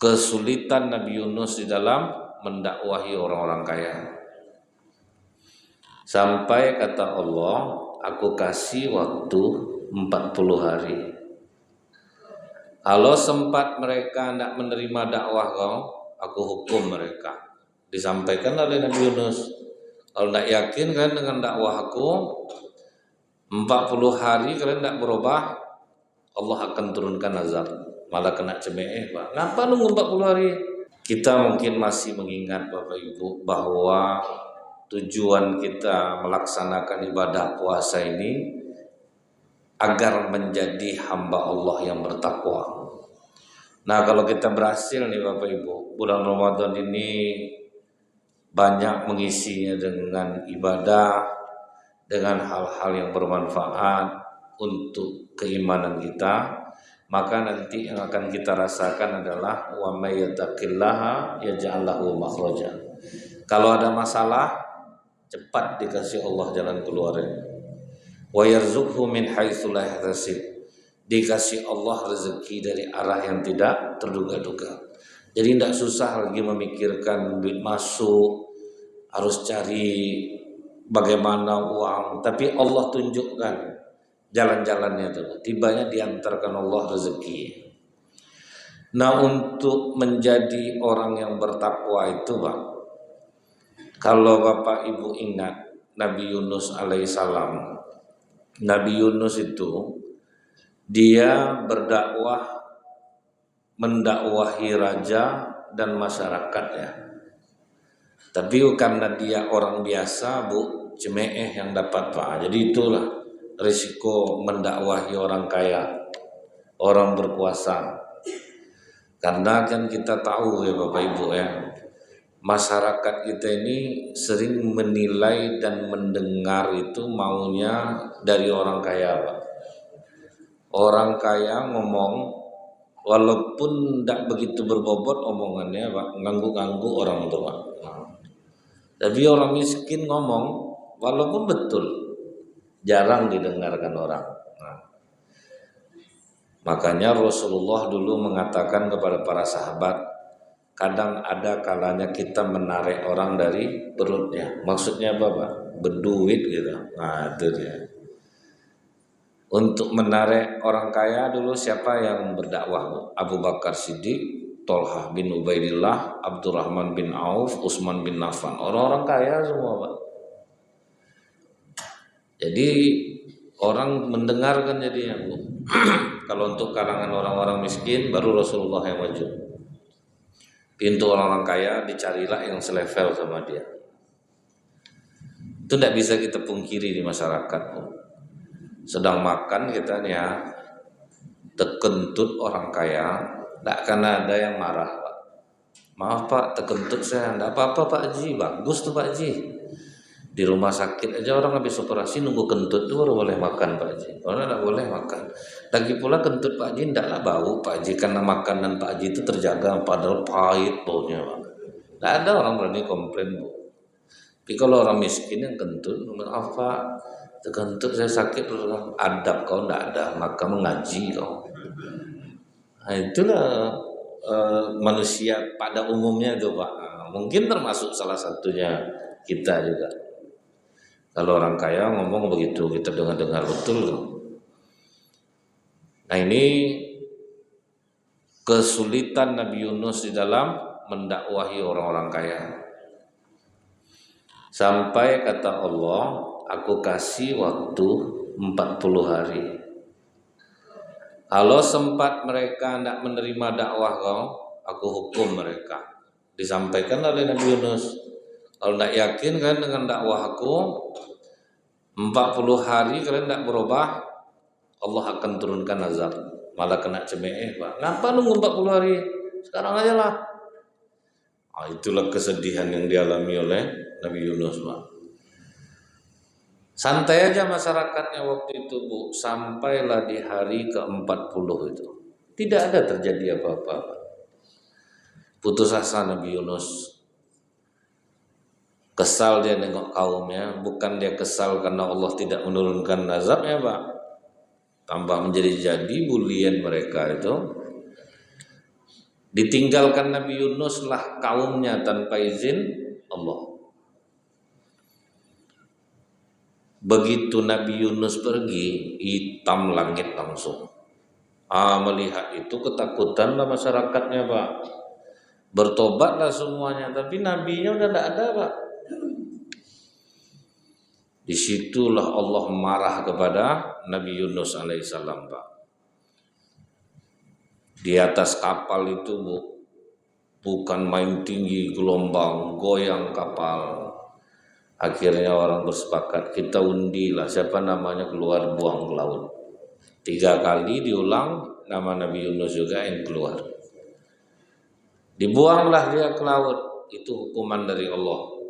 kesulitan Nabi Yunus di dalam mendakwahi orang-orang kaya. Sampai kata Allah, aku kasih waktu 40 hari. Kalau sempat mereka tidak menerima dakwah kau, aku hukum mereka. Disampaikan oleh Nabi Yunus. Kalau tidak yakin kan dengan dakwah aku, 40 hari kalian tidak berubah, Allah akan turunkan azab. Malah kena cemeh, Pak. Kenapa nunggu 40 hari? Kita mungkin masih mengingat Bapak Ibu bahwa tujuan kita melaksanakan ibadah puasa ini agar menjadi hamba Allah yang bertakwa. Nah, kalau kita berhasil nih Bapak Ibu, bulan Ramadan ini banyak mengisinya dengan ibadah, dengan hal-hal yang bermanfaat untuk keimanan kita, maka nanti yang akan kita rasakan adalah wa may yattaqillaha yaj'al lahu makhraja. Kalau ada masalah, cepat dikasih Allah jalan keluarnya. Wa yarzuqhu min haitsu la yahtasib. Dikasih Allah rezeki dari arah yang tidak terduga-duga. Jadi tidak susah lagi memikirkan duit masuk, harus cari bagaimana uang, tapi Allah tunjukkan jalan-jalannya itu. Tibanya diantarkan Allah rezeki. Nah, untuk menjadi orang yang bertakwa itu, Pak, kalau Bapak Ibu ingat Nabi Yunus alaihissalam, Nabi Yunus itu dia berdakwah, mendakwahi raja dan masyarakatnya. Tapi karena dia orang biasa, Bu, cemeh yang dapat, Pak. Jadi itulah risiko mendakwahi orang kaya, orang berkuasa. Karena kan kita tahu ya Bapak Ibu ya, masyarakat kita ini sering menilai dan mendengar itu maunya dari orang kaya, Pak. Orang kaya ngomong walaupun tidak begitu berbobot omongannya, Pak, ganggu-ganggu orang tua. Tapi orang miskin ngomong walaupun betul, jarang didengarkan orang. Makanya Rasulullah dulu mengatakan kepada para sahabat, kadang ada kalanya kita menarik orang dari perutnya. Maksudnya apa, Pak? Berduit gitu. Nah, itu dia. Untuk menarik orang kaya dulu siapa yang berdakwah? Abu Bakar Siddiq, Tolhah bin Ubaidillah, Abdurrahman bin Auf, Utsman bin Affan. Orang-orang kaya semua, Pak. Jadi orang mendengarkan jadinya, Bu. Kalau untuk kalangan orang-orang miskin baru Rasulullah yang maju. Pintu orang-orang kaya dicarilah yang selevel sama dia. Itu tidak bisa kita pungkiri di masyarakat, Bu. Sedang makan kita nih ya, terkentut orang kaya, tidak akan ada yang marah, Pak. Maaf Pak, terkentut saya, tidak apa-apa Pak Haji, bagus tuh Pak Haji. Di rumah sakit aja orang habis operasi nunggu kentut itu baru boleh makan Pak Haji. Orang tidak boleh makan. Lagi pula kentut Pak Haji tidaklah bau Pak Haji, karena makanan Pak Haji itu terjaga, padahal pahit baunya, Pak. Tidak ada orang berani komplain, Bu. Tapi kalau orang miskin yang kentut, maaf Pak, terkentut saya sakit, adab kau tidak ada, maka mengaji kau. Nah, itulah manusia pada umumnya itu, Pak. Mungkin termasuk salah satunya kita juga. Kalau orang kaya ngomong begitu, kita dengar-dengar betul. Nah, ini kesulitan Nabi Yunus di dalam mendakwahi orang-orang kaya. Sampai kata Allah, aku kasih waktu 40 hari. Kalau sempat mereka tidak menerima dakwah kau, aku hukum mereka. Disampaikan oleh Nabi Yunus. Kalau tidak yakin kan dengan dakwah aku, 40 hari kalian tidak berubah, Allah akan turunkan azab. Malah kena cemeh, Pak. Kenapa nunggu 40 hari? Sekarang aja lah. Itulah kesedihan yang dialami oleh Nabi Yunus, Pak. Santai aja masyarakatnya waktu itu, Bu. Sampailah di hari ke-40 itu. Tidak ada terjadi apa-apa. Putus asa Nabi Yunus. Kesal dia nengok kaumnya. Bukan dia kesal karena Allah tidak menurunkan azabnya, Pak. Tambah menjadi-jadi bulian mereka itu. Ditinggalkan Nabi Yunus lah kaumnya tanpa izin Allah. Begitu Nabi Yunus pergi, hitam langit langsung. Melihat itu ketakutanlah masyarakatnya, Pak. Bertobatlah semuanya, tapi nabinya udah tidak ada, Pak. Disitulah Allah marah kepada Nabi Yunus alaihissalam, Pak. Di atas kapal itu, Bu, bukan main tinggi gelombang, goyang kapal. Akhirnya orang bersepakat, kita undilah siapa namanya keluar, buang ke laut. 3 kali diulang, nama Nabi Yunus juga yang keluar. Dibuanglah dia ke laut, itu hukuman dari Allah.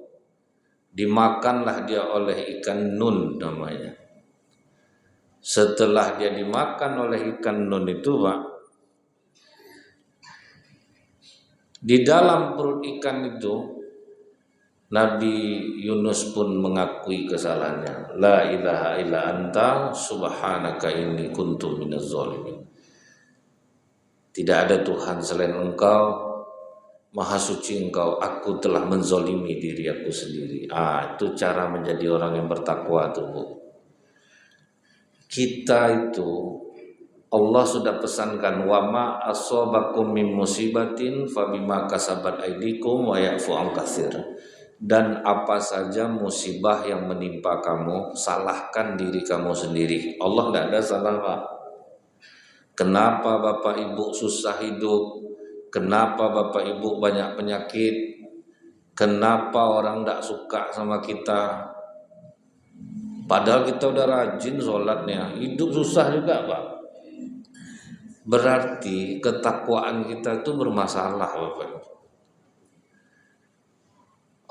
Dimakanlah dia oleh ikan nun namanya. Setelah dia dimakan oleh ikan nun itu, Pak, di dalam perut ikan itu Nabi Yunus pun mengakui kesalahannya. La ilaha illa anta subhanaka inni kuntu minaz zalimin. Tidak ada Tuhan selain Engkau, Maha suci Engkau, aku telah menzolimi diri aku sendiri. Itu cara menjadi orang yang bertakwa tuh, Bu. Kita itu Allah sudah pesankan, wa ma asobakum min musibatin fabima kasabat aidikum wa ya'fu an katsir. Dan apa saja musibah yang menimpa kamu, salahkan diri kamu sendiri. Allah tidak ada salah, Pak. Kenapa Bapak Ibu susah hidup? Kenapa Bapak Ibu banyak penyakit? Kenapa orang tidak suka sama kita? Padahal kita udah rajin sholatnya, hidup susah juga, Pak. Berarti ketakwaan kita itu bermasalah, Bapak.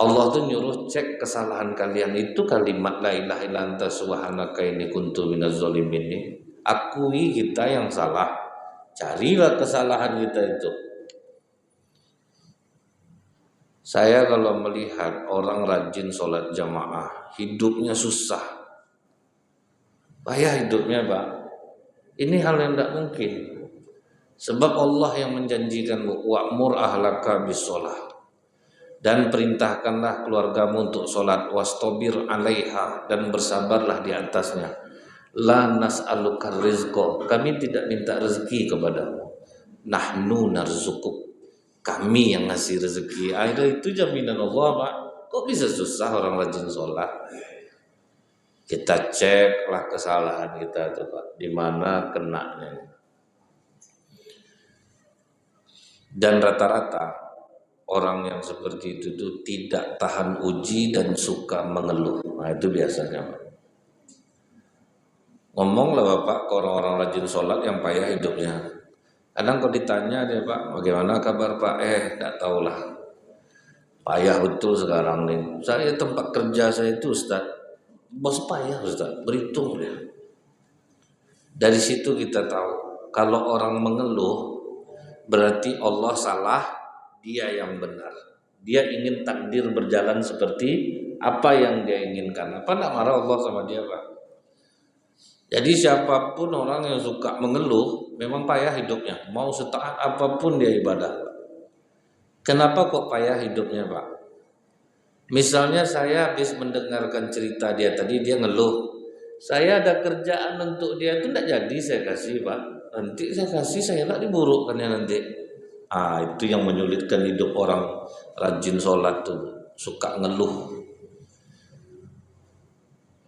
Allah tuh nyuruh cek kesalahan kalian, itu kalimat la ilaha illa anta subhanaka inni kuntu minaz zalimin ini. Akui kita yang salah, carilah kesalahan kita itu. Saya kalau melihat orang rajin sholat jamaah, hidupnya susah, payah hidupnya, Pak. Ini hal yang tidak mungkin. Sebab Allah yang menjanjikan, wa'mur ahlaka bis-sholah, dan perintahkanlah keluargamu untuk sholat, wastabir alaiha, dan bersabarlah di atasnya. La nas'aluka rizqa, kami tidak minta rezeki kepadamu. Nahnu narzukuk, kami yang ngasih rezeki. Itu jaminan Allah, Pak. Kok bisa susah orang rajin sholat? Kita ceklah kesalahan kita itu, Pak. Di mana kenanya? Dan rata-rata orang yang seperti itu tuh tidak tahan uji dan suka mengeluh. Itu biasanya, Pak. Ngomonglah Bapak ke orang-orang rajin sholat yang payah hidupnya. Kadang kalau ditanya dia, Pak, bagaimana kabar Pak? Tidak tahulah. Payah betul sekarang nih. Saya tempat kerja saya itu, Ustaz, bos payah, Ustaz, berhitung dia. Dari situ kita tahu kalau orang mengeluh berarti Allah salah, dia yang benar. Dia ingin takdir berjalan seperti apa yang dia inginkan. Apa nak marah Allah sama dia, Pak? Jadi siapapun orang yang suka mengeluh memang payah hidupnya. Mau setaat apapun dia ibadah. Kenapa kok payah hidupnya, Pak? Misalnya saya habis mendengarkan cerita dia tadi, dia ngeluh. Saya ada kerjaan untuk dia itu tidak jadi saya kasih, Pak. Nanti saya kasih, saya nak diburukkan ya nanti. Itu yang menyulitkan hidup orang rajin sholat tuh, suka ngeluh.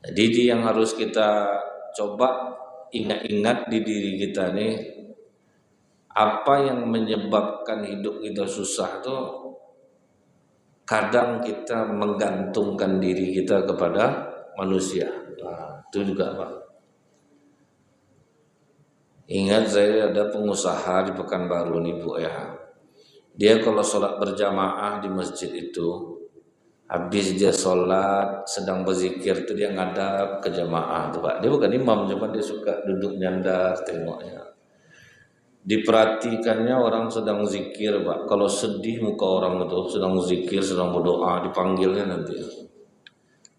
Jadi yang harus kita coba ingat-ingat di diri kita nih, apa yang menyebabkan hidup kita susah tuh, kadang kita menggantungkan diri kita kepada manusia. Itu juga, Pak. Ingat saya ada pengusaha di Pekanbaru nih, Bu, ya. Dia kalau sholat berjamaah di masjid itu, habis dia sholat sedang berzikir tuh dia ngadap ke jamaah tuh, Pak. Dia bukan imam, cuma dia suka duduk nyandar tengoknya. Diperhatikannya orang sedang zikir, Pak. Kalau sedih muka orang itu, sedang zikir, sedang berdoa, dipanggilnya nanti.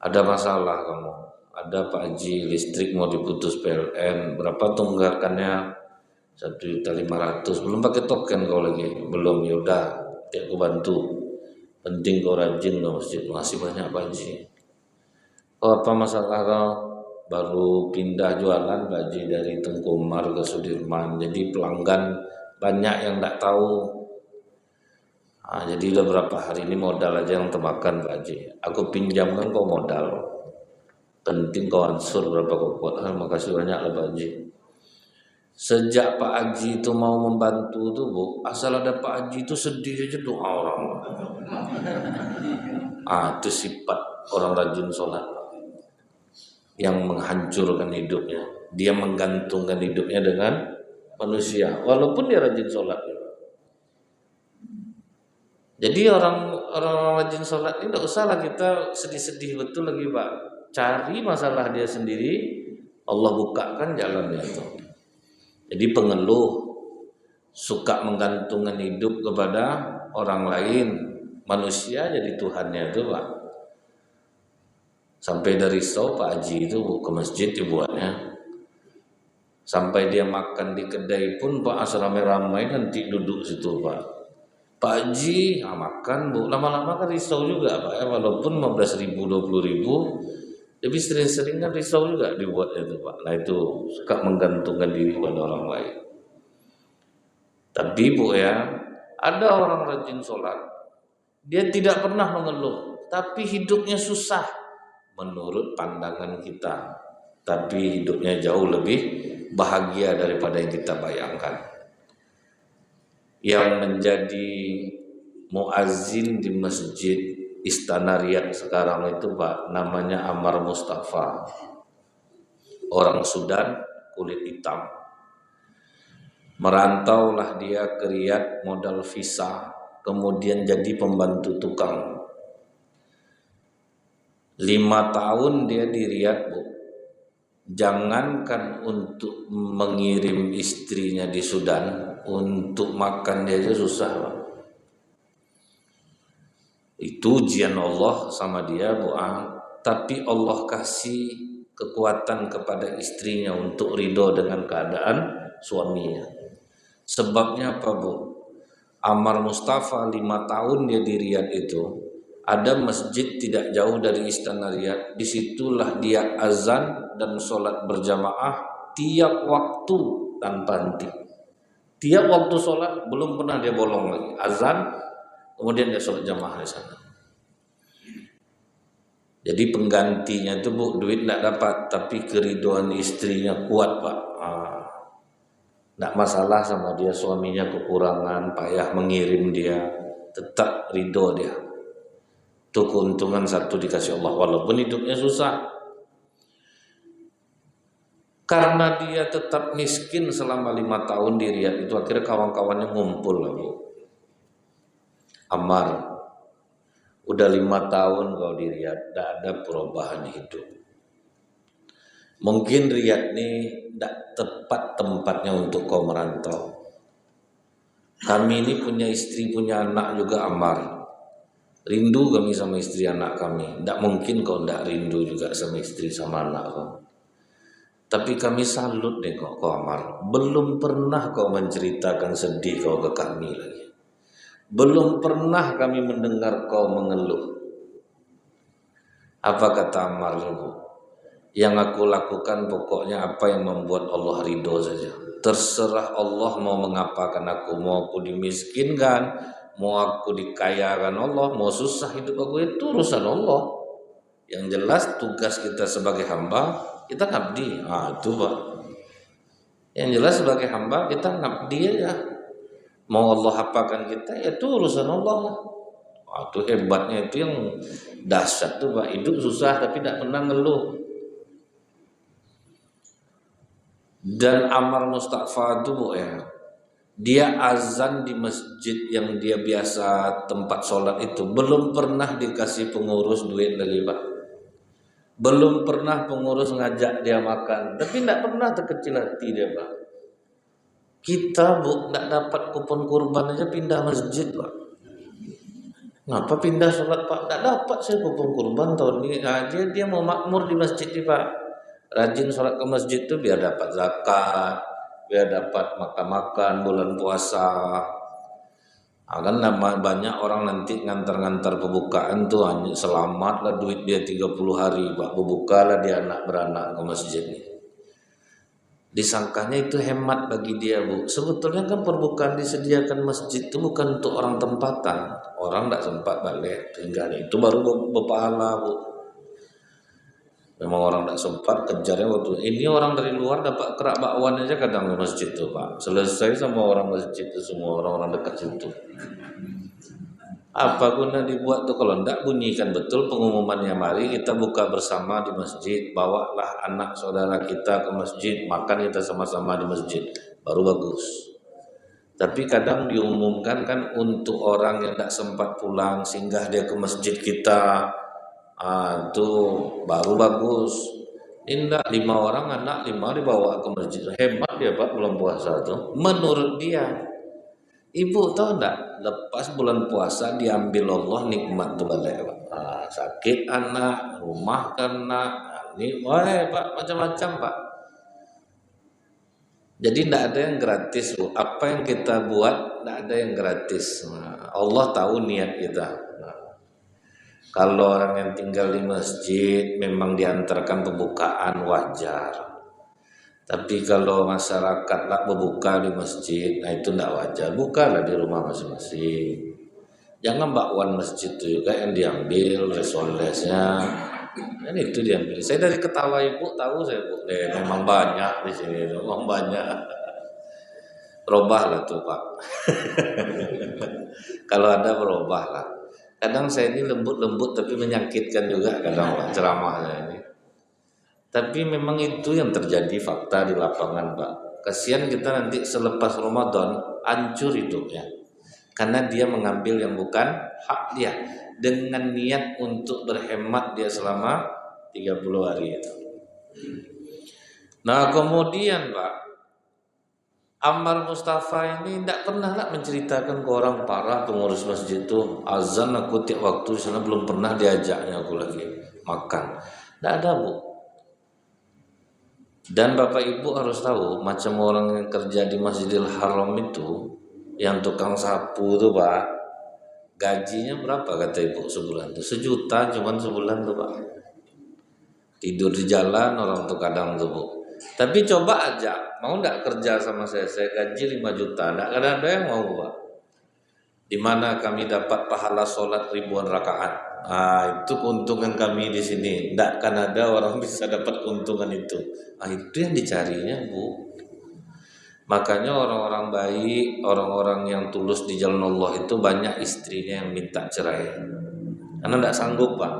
Ada masalah kamu? Ada Pak Haji, listrik mau diputus PLN, berapa tunggakannya? 1.500.000 belum pakai token kau lagi, belum, ya udah, nanti aku bantu. Penting kau rajin ke masjid, masih banyak Pak Haji. Oh, apa masalah kau? Baru pindah jualan Pak Haji dari Tengkumar ke Sudirman, jadi pelanggan banyak yang tidak tahu. Jadi udah berapa hari ini modal aja yang termakan Pak Haji. Aku pinjamkan kau modal, penting kau ansur berapa kau kuat. Makasih banyak lah Pak Haji. Sejak Pak Haji itu mau membantu tuh Bu, asal ada Pak Haji itu sedih aja doa orang. Itu sifat orang rajin sholat yang menghancurkan hidupnya. Dia menggantungkan hidupnya dengan manusia, walaupun dia rajin sholat. Jadi orang rajin sholat ini tidak usahlah kita sedih-sedih betul lagi Pak. Cari masalah dia sendiri, Allah bukakan jalannya itu. Jadi pengeluh suka menggantungkan hidup kepada orang lain, manusia jadi Tuhannya itu Pak. Sampai dari risau Pak Haji itu ke masjid dibuatnya. Sampai dia makan di kedai pun Pak ramai-ramai nanti duduk situ Pak. Pak Haji makan Bu, lama-lama kan risau juga Pak ya, walaupun 15.000 20.000, tapi sering-sering kan risau juga dibuatnya itu Pak. Nah itu suka menggantungkan diri pada orang lain. Tapi Bu ya, ada orang rajin sholat, dia tidak pernah mengeluh, tapi hidupnya susah menurut pandangan kita, tapi hidupnya jauh lebih bahagia daripada yang kita bayangkan. Yang menjadi muazzin di masjid Istana Riyadh sekarang itu Pak, namanya Ammar Mustafa, orang Sudan, kulit hitam. Merantaulah dia ke Riyadh modal visa, kemudian jadi pembantu tukang. 5 tahun dia di Riyadh Bu. Jangankan untuk mengirim istrinya di Sudan, untuk makan dia aja susah Pak. Itu ujian Allah sama dia Bu. Tapi Allah kasih kekuatan kepada istrinya untuk ridho dengan keadaan suaminya. Sebabnya apa Bu? Ammar Mustafa 5 tahun dia di Riyadh itu, ada masjid tidak jauh dari Istana Riyadh. Disitulah dia azan dan sholat berjamaah tiap waktu tanpa henti. Tiap waktu sholat belum pernah dia bolong lagi. Azan, kemudian dia sholat jamaah di sana. Jadi penggantinya itu Bu, duit tidak dapat, tapi keriduan istrinya kuat Pak. Tidak masalah sama dia, suaminya kekurangan, payah mengirim dia, tetap ridho dia. Itu keuntungan satu dikasih Allah, walaupun hidupnya susah. Karena dia tetap miskin selama 5 tahun di Riyadh itu, akhirnya kawan-kawannya ngumpul lah Bu. Ammar, udah 5 tahun kau di Riyadh, tidak ada perubahan hidup. Mungkin Riyadh ini tidak tepat tempatnya untuk kau merantau. Kami ini punya istri, punya anak juga Ammar. Rindu kami sama istri anak kami. Tidak mungkin kau tidak rindu juga sama istri sama anak kau. Tapi kami salut deh kau Ammar. Belum pernah kau menceritakan sedih kau ke kami lagi. Belum pernah kami mendengar kau mengeluh. Apa kata Ammar Bu? Yang aku lakukan pokoknya apa yang membuat Allah ridho saja. Terserah Allah mau mengapakan aku. Mau aku dimiskinkan, mau aku dikayakan Allah, mau susah hidup aku, itu urusan Allah. Yang jelas tugas kita sebagai hamba, kita ngabdi. Itu Pak. Yang jelas sebagai hamba kita ngabdi aja. Mau Allah apakan kita, ya itu urusan Allah. Itu hebatnya, itu yang dahsyat tuh Pak. Hidup susah tapi tidak pernah ngeluh. Dan Ammar Mustafa itu Bu ya, dia azan di masjid yang dia biasa tempat sholat itu, belum pernah dikasih pengurus duit lagi Pak. Belum pernah pengurus ngajak dia makan, tapi tidak pernah terkecil hati dia Pak. Kita Bu tidak dapat kupon kurban aja pindah masjid Pak. Ngapa pindah sholat Pak? Tidak dapat saya kupon kurban tahun ini. Dia mau makmur di masjid nih Pak. Rajin sholat ke masjid itu biar dapat zakat, biar dapat makan-makan bulan puasa. Kan banyak orang nanti ngantar-ngantar pembukaan tuh hanya selamat lah duit dia 30 hari Pak, berbuka lah dia anak beranak ke masjid nih. Disangkanya itu hemat bagi dia Bu. Sebetulnya kan perbukaan disediakan masjid itu bukan untuk orang tempatan. Orang tidak sempat balik tinggal itu baru berpahala Bu. Memang orang tidak sempat kejarnya waktu ini orang dari luar dapat kerak bakwan aja kadang ke masjid tuh Pak. Selesai sama orang masjid itu semua orang-orang dekat situ. Apa guna dibuat tuh kalau tidak bunyikan betul pengumumannya, mari kita buka bersama di masjid, bawalah anak saudara kita ke masjid, makan kita sama-sama di masjid, baru bagus. Tapi kadang diumumkan kan untuk orang yang tidak sempat pulang singgah dia ke masjid kita, itu baru bagus. Ini 5 orang anak 5 dibawa ke masjid, hebat dia Pak bulan puasa tuh menurut dia. Ibu tahu enggak, lepas bulan puasa diambil Allah nikmat tuh balik Pak. Sakit anak, rumah kena, ini boleh Pak, macam-macam Pak. Jadi tidak ada yang gratis Bu. Apa yang kita buat tidak ada yang gratis. Allah tahu niat kita. Kalau orang yang tinggal di masjid memang diantarkan pembukaan wajar. Tapi kalau masyarakat lah berbuka di masjid, nah itu tidak wajar. Bukalah di rumah masing-masing. Jangan bakwan masjid itu juga yang diambil resolesnya. Dan itu diambil. Saya dari ketawa ibu tahu saya Bu, memang banyak di sini, memang banyak. Berubahlah tuh Pak. Kalau ada berubahlah. Kadang saya ini lembut-lembut tapi menyakitkan juga kadang Pak ceramahnya ini. Tapi memang itu yang terjadi fakta di lapangan Pak. Kasihan kita nanti selepas Ramadan hancur hidupnya. Karena dia mengambil yang bukan hak dia. Dengan niat untuk berhemat dia selama 30 hari itu. Nah kemudian Pak, Ammar Mustafa ini tidak pernah lah menceritakan ke orang parah pengurus masjid itu. Azan aku tiap waktu sana belum pernah diajaknya aku lagi makan. Tidak ada Bu. Dan Bapak Ibu harus tahu macam orang yang kerja di Masjidil Haram itu, yang tukang sapu tuh Pak, gajinya berapa kata Ibu sebulan tuh? 1 juta cuman sebulan tuh Pak. Tidur di jalan orang tuh kadang tuh Bu. Tapi coba aja, mau enggak kerja sama saya gaji 5 juta, enggak ada yang mau Pak. Di mana kami dapat pahala sholat ribuan rakaat. Itu keuntungan kami di sini. Tidak akan ada orang bisa dapat keuntungan itu. Itu yang dicarinya Bu. Makanya orang-orang baik, orang-orang yang tulus di jalan Allah itu banyak istrinya yang minta cerai. Karena tidak sanggup Pak.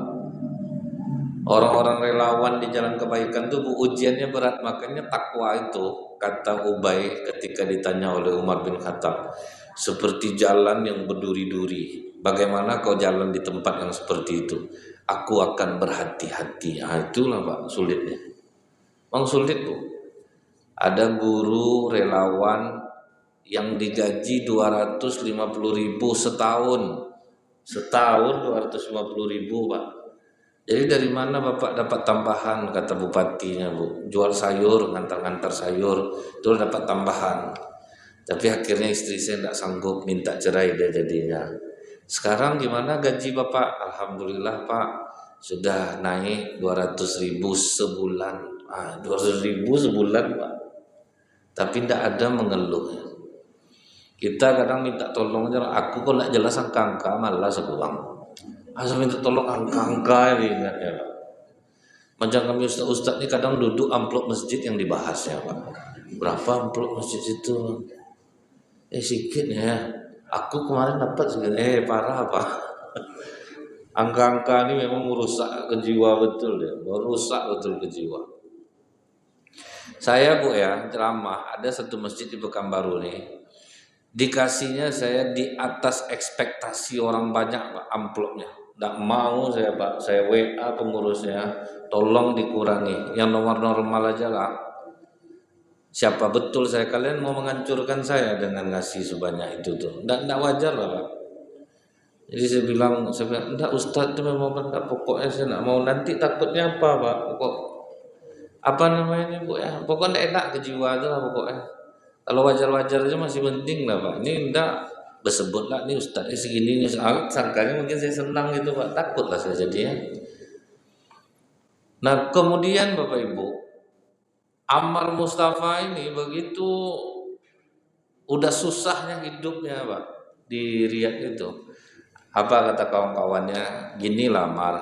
Orang-orang relawan di jalan kebaikan itu Bu, ujiannya berat. Makanya takwa itu, kata Ubay ketika ditanya oleh Umar bin Khattab, seperti jalan yang berduri-duri. Bagaimana kau jalan di tempat yang seperti itu? Aku akan berhati-hati. Itulah Pak sulitnya. Memang sulit Bu. Ada guru relawan yang digaji 250.000 setahun. Setahun 250.000 Pak. Jadi dari mana Bapak dapat tambahan, kata bupatinya Bu. Jual sayur, ngantar-ngantar sayur, itu dapat tambahan. Tapi akhirnya istri saya tidak sanggup, minta cerai dia jadinya. Sekarang gimana gaji Bapak? Alhamdulillah Pak, sudah naik 200.000 sebulan. 200.000 sebulan Pak. Tapi tidak ada mengeluh. Kita kadang minta tolong aja, aku kok tidak jelas angka-angka, malas aku Bang. Asal minta tolong angka-angka ini ingatnya Pak. Macam kami ustaz-ustaz ini kadang duduk amplop masjid yang dibahas ya Pak. Berapa amplop masjid itu? Sedikit ya. Aku kemarin dapat segini. Parah Pak. Angka-angka ini memang merusak ke jiwa betul ya. Merusak betul ke jiwa. Saya Bu ya ceramah, ada satu masjid di Pekanbaru nih. Dikasihnya saya di atas ekspektasi orang banyak Pak amplopnya. Tidak mau saya Pak, saya WA pengurusnya, tolong dikurangi. Yang nomor normal aja lah. Siapa betul saya, kalian mau menghancurkan saya dengan ngasih sebanyak itu tuh. Tidak wajar lah Pak. Jadi saya bilang, enggak Ustaz itu memang benar, pokoknya saya tidak mau. Nanti takutnya apa Pak? Apa namanya Bu ya? Pokoknya enak ke jiwa itu lah pokoknya. Kalau wajar-wajar aja masih penting lah Pak. Ini enggak bersebut lah, ini ustadznya segini, ini sangkanya mungkin saya senang gitu Pak. Takut lah saya jadinya. Nah kemudian Bapak Ibu, Ammar Mustafa ini begitu udah susahnya hidupnya Pak di Riyadh itu. Apa kata kawan-kawannya? Gini lah Mar,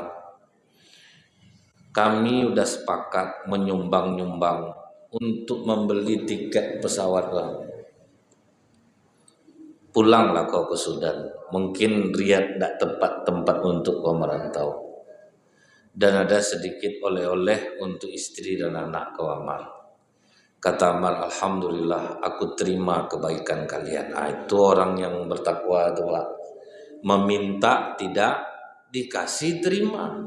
kami udah sepakat menyumbang-nyumbang untuk membeli tiket pesawat lah. Pulanglah kau ke Sudan. Mungkin Riyadh tidak tepat tempat untuk kau merantau. Dan ada sedikit oleh-oleh untuk istri dan anak kau Ammar. Kata Ammar, alhamdulillah aku terima kebaikan kalian. Nah, itu orang yang bertakwa itu Pak. Meminta tidak dikasih terima.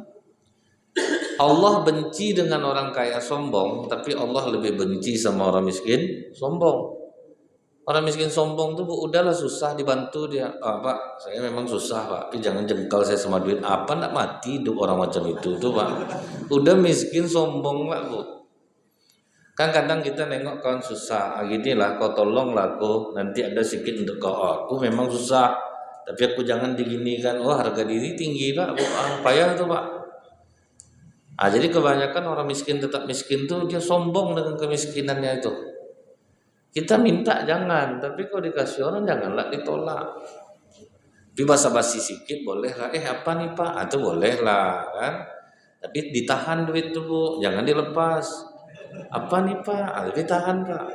Allah benci dengan orang kaya sombong, tapi Allah lebih benci sama orang miskin sombong. Orang miskin sombong tuh udahlah susah dibantu dia. Pak, saya memang susah Pak, tapi jangan jengkal saya sama duit. Apa nak mati hidup orang macam itu tuh Pak. Udah miskin sombong Pak Bu. Kan kadang kita nengok kawan susah, gini lah kau tolonglah aku, nanti ada sedikit untuk kau. Aku memang susah, tapi aku jangan diginikan. Oh harga diri tinggi Pak, payah tuh Pak. Jadi kebanyakan orang miskin tetap miskin tuh dia sombong dengan kemiskinannya itu. Kita minta jangan, tapi kalau dikasih orang janganlah ditolak. Tapi basa-basi sikit boleh lah. Apa nih Pak? Itu boleh lah kan. Tapi ditahan duit tuh Bu, jangan dilepas. Apa nih Pak? Tapi tahan Pak.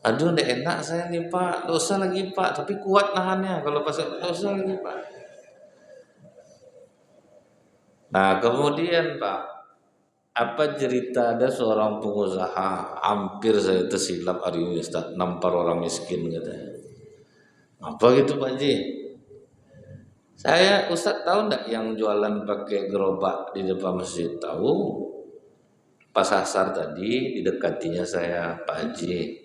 Aduh, nggak enak saya nih Pak. Dosa lagi Pak, tapi kuat nahannya. Kalau pas dosa lagi Pak. Nah kemudian Pak, apa cerita ada seorang pengusaha hampir saya tersilap hari ini Ustaz, nampar orang miskin katanya. Apa gitu Pak Ji? Saya Ustaz tahu enggak yang jualan pakai gerobak di depan masjid? Tahu. Pas asar tadi didekatinya saya, Pak Haji.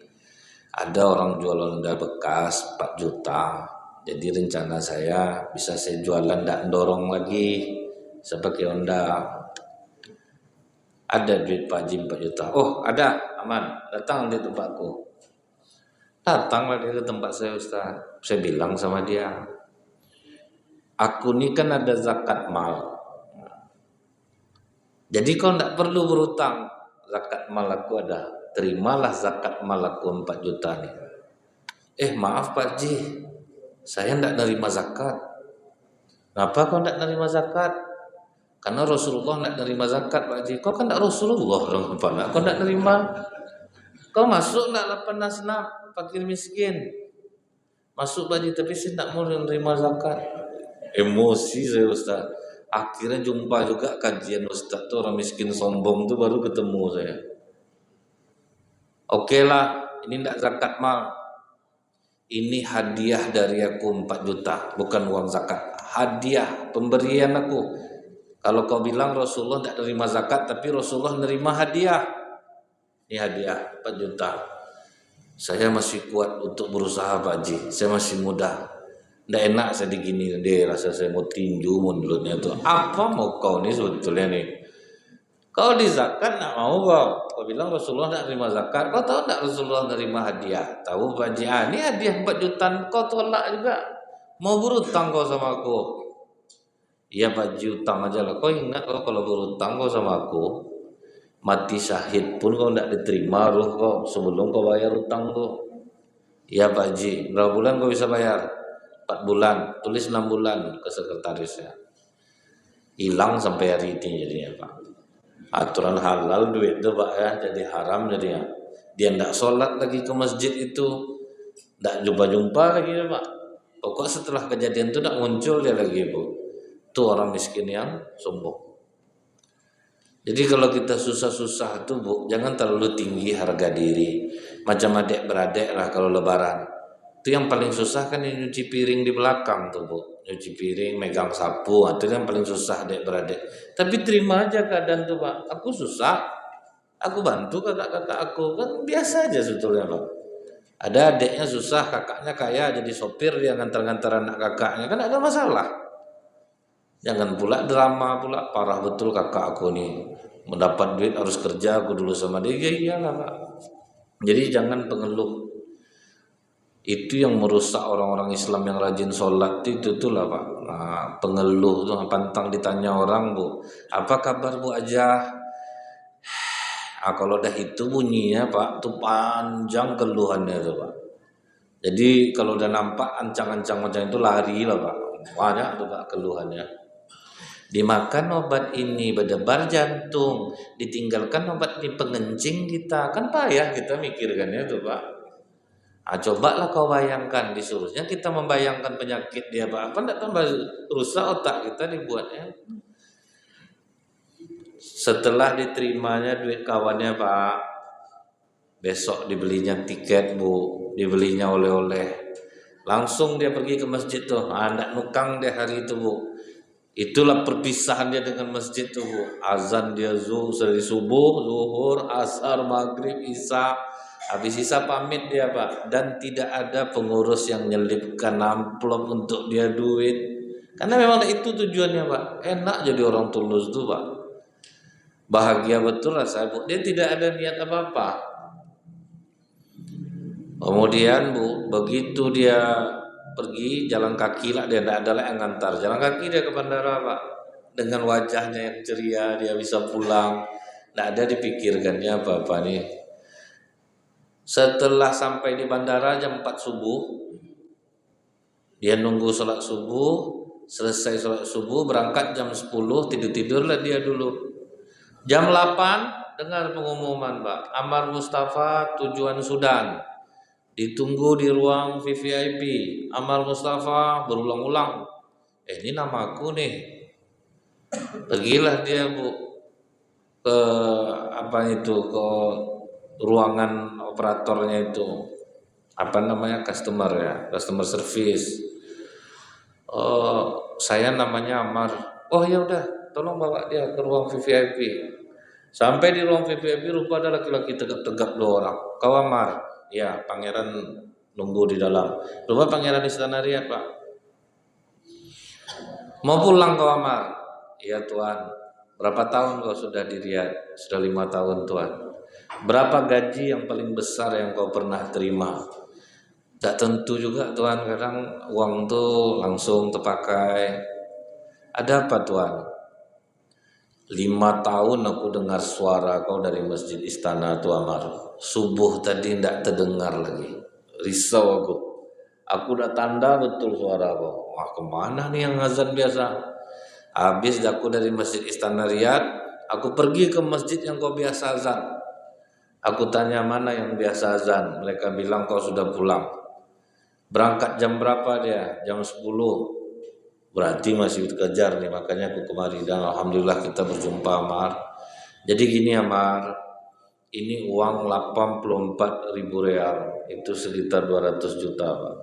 Ada orang jualan Honda bekas 4 juta. Jadi rencana saya bisa saya jualan enggak dorong lagi sebagai Honda. Ada duit Pak Haji 4 juta. Oh ada, aman, datang di tempatku. Datanglah dia ke tempat saya Ustaz. Saya bilang sama dia, aku ini kan ada zakat mal. Jadi kau tidak perlu berutang. Zakat mal aku ada. Terimalah zakat mal aku 4 juta nih. Maaf Pak Haji, saya tidak nerima zakat. Kenapa kau tidak nerima zakat? Karena Rasulullah tidak nerima zakat Pak Haji. Kau kan tidak Rasulullah dong Pak. Kau tidak nerima. Kau masuk tidak lapan nasnab fakir miskin. Masuk Pak Haji, tapi saya tidak mau menerima zakat. Emosi saya Ustaz. Akhirnya jumpa juga kajian Ustaz tuh orang miskin sombong tuh baru ketemu saya. Oke lah, ini tidak zakat mal. Ini hadiah dari aku 4 juta, bukan uang zakat. Hadiah, pemberian aku. Kalau kau bilang Rasulullah tidak nerima zakat, tapi Rasulullah nerima hadiah. Ini hadiah 4 juta. Saya masih kuat untuk berusaha Pak Haji. Saya masih muda. Tidak enak saya digini. Dia rasa saya mau tinju mulutnya tuh. Apa mau kau nih sebetulnya nih? Kau di zakat tidak mau kau. Kau bilang Rasulullah tidak nerima zakat. Kau tahu tidak Rasulullah nerima hadiah? Tahu Pak Haji. Ini hadiah 4 juta. Kau tolak juga. Mau berutang kau sama aku? Iya Pak Haji, utang aja lah. Kau ingat kalau berutang kau sama aku, mati syahid pun kau tidak diterima ruh kau sebelum kau bayar utang kau. Iya Pak Haji, berapa bulan kau bisa bayar? 4 bulan, tulis 6 bulan ke sekretarisnya. Hilang sampai hari ini jadinya Pak. Aturan halal duit itu Pak ya, jadi haram jadinya. Dia tidak sholat lagi ke masjid itu, tidak jumpa-jumpa lagi ya Pak. Pokok setelah kejadian itu tidak muncul dia lagi Bu. Itu orang miskin yang sombong. Jadi kalau kita susah-susah tuh Bu, jangan terlalu tinggi harga diri. Macam adik-beradik lah kalau lebaran. Itu yang paling susah kan yang nyuci piring di belakang tuh Bu. Nyuci piring, megang sapu, itu yang paling susah adik-beradik. Tapi terima aja keadaan tuh Pak. Aku susah, aku bantu kakak-kakak aku. Kan biasa aja sebetulnya Pak. Ada adiknya susah, kakaknya kaya jadi sopir, dia ngantar-ngantar anak kakaknya. Kan ada masalah. Jangan pula drama pula, parah betul kakak aku nih. Mendapat duit harus kerja, aku dulu sama dia. Ya iyalah Pak. Jadi jangan pengeluh. Itu yang merusak orang-orang Islam yang rajin sholat itu tuh lah Pak. Nah, pengeluh tuh pantang ditanya orang, Bu, apa kabar Bu aja? Kalau udah itu bunyinya Pak, tuh panjang keluhannya tuh Pak. Jadi kalau udah nampak ancang-ancang macam itu lari lah Pak. Banyak tuh Pak keluhannya. Dimakan obat ini berdebar jantung, ditinggalkan obat ini pengencing kita, kan payah kita mikirkannya tuh Pak. Cobalah kau bayangkan, disuruhnya kita membayangkan penyakit dia Pak. Apa enggak tambah rusak otak kita dibuatnya. Setelah diterimanya duit kawannya Pak, besok dibelinya tiket Bu, dibelinya oleh-oleh. Langsung dia pergi ke masjid tuh, ndak nukang dia hari itu Bu. Itulah perpisahan dia dengan masjid tuh Bu. Azan dia dari subuh, zuhur, asar, maghrib, isya. Habis isya pamit dia Pak. Dan tidak ada pengurus yang nyelipkan amplop untuk dia duit. Karena memang itu tujuannya Pak. Enak jadi orang tulus tuh Pak. Bahagia betul lah saya Bu. Dia tidak ada niat apa-apa. Kemudian Bu, begitu dia pergi jalan kaki lah, dia tidak ada lah yang ngantar, jalan kaki dia ke bandara Pak, dengan wajahnya yang ceria dia bisa pulang, tidak ada dipikirkannya apa-apa nih. Setelah sampai di bandara jam 4 subuh, dia nunggu sholat subuh, selesai sholat subuh berangkat jam 10, tidur-tidurlah dia dulu. Jam 8 dengar pengumuman Pak, Amar Mustafa tujuan Sudan. Ditunggu di ruang VVIP. Amal Mustafa berulang-ulang. Ini namaku nih. Pergilah dia Bu ke ke ruangan operatornya itu. Apa namanya customer service. Saya namanya Amar. Oh ya udah, tolong bawa dia ke ruang VVIP. Sampai di ruang VVIP rupa ada laki-laki tegap-tegap 2 orang. Kau Amar? Ya, pangeran nunggu di dalam. Lupa pangeran Istana Riyadh Pak. Mau pulang kau Amar? Iya Tuan. Berapa tahun kau sudah di Riyadh? Sudah 5 tahun Tuan. Berapa gaji yang paling besar yang kau pernah terima? Tak tentu juga Tuan. Kadang uang tuh langsung terpakai. Ada apa Tuan? 5 tahun aku dengar suara kau dari masjid istana tu Amar. Subuh tadi tidak terdengar lagi. Risau aku. Aku udah tanda betul suara kau. Wah kemana nih yang azan biasa? Habis aku dari masjid istana Riyadh, aku pergi ke masjid yang kau biasa azan. Aku tanya mana yang biasa azan. Mereka bilang kau sudah pulang. Berangkat jam berapa dia? Jam 10. Berarti masih dikejar nih, makanya aku kemari dan alhamdulillah kita berjumpa Amar. Jadi gini Amar, ini uang 84.000 real, itu sekitar 200 juta Pak.